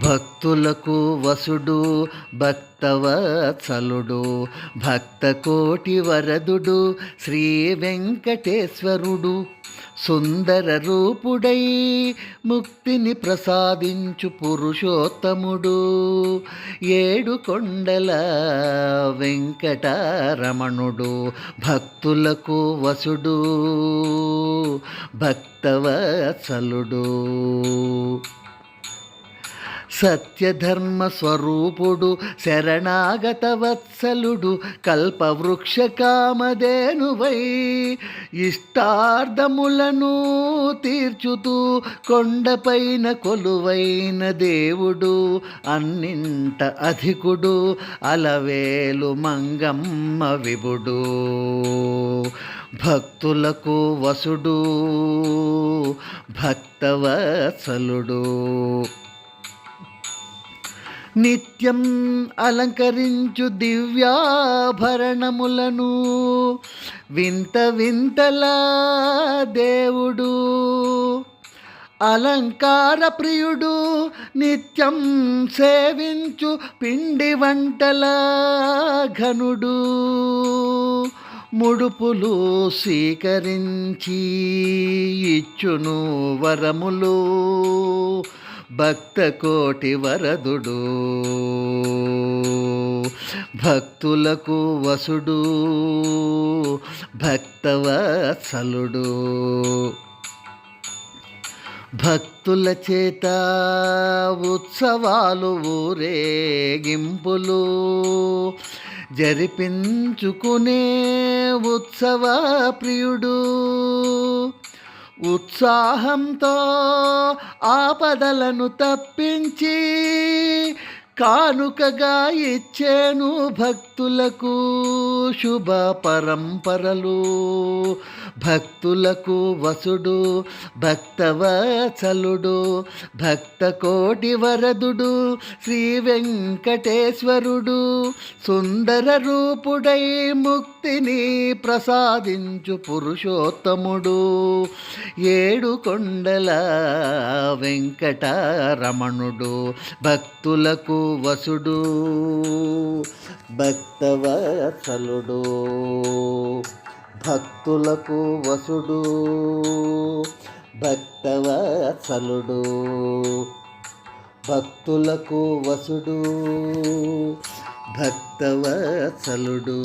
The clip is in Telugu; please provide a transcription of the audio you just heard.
భక్తులకు వసుడు భక్తవత్సలుడు భక్తకోటి వరదుడు శ్రీ వెంకటేశ్వరుడు సుందర రూపుడై ముక్తిని ప్రసాదించు పురుషోత్తముడు ఏడు కొండల వెంకటరమణుడు భక్తులకు వసుడు భక్తవత్సలుడు సత్యధర్మ స్వరూపుడు శరణాగత వత్సలుడు కల్పవృక్ష కామధేనువై ఇష్టార్థములను తీర్చుతూ కొండపైన కొలువైన దేవుడు అన్నింట అధికుడు అలవేలు మంగమ్మ విభుడు భక్తులకు వసుడు భక్తవత్సలుడు నిత్యం అలంకరించు దివ్యాభరణములను వింత వింతలా దేవుడు అలంకార ప్రియుడు నిత్యం సేవించు పిండి వంటల ఘనుడు ముడుపులు స్వీకరించి ఇచ్చును వరములు భక్తకోటి వరదుడు భక్తులకు వసుడు భక్తవత్సలుడు భక్తుల చేత ఉత్సవాలు ఊరేగింపులు జరిపించుకునే ఉత్సవ ప్రియుడు ఉత్సాహంతో ఆపదలను తప్పించి కానుకగా ఇచ్చేను భక్తులకు శుభ పరంపరలు భక్తులకు వసుడు భక్తవత్సలుడు భక్తకోటి వరదుడు శ్రీ వెంకటేశ్వరుడు సుందర రూపుడై ముక్తిని ప్రసాదించు పురుషోత్తముడు ఏడు కొండల వెంకటరమణుడు భక్తులకు వసుడు భక్తవత్సలుడు భక్తులకు వసుడు భక్తవత్సలుడు భక్తులకు వసుడు భక్తవత్సలుడు.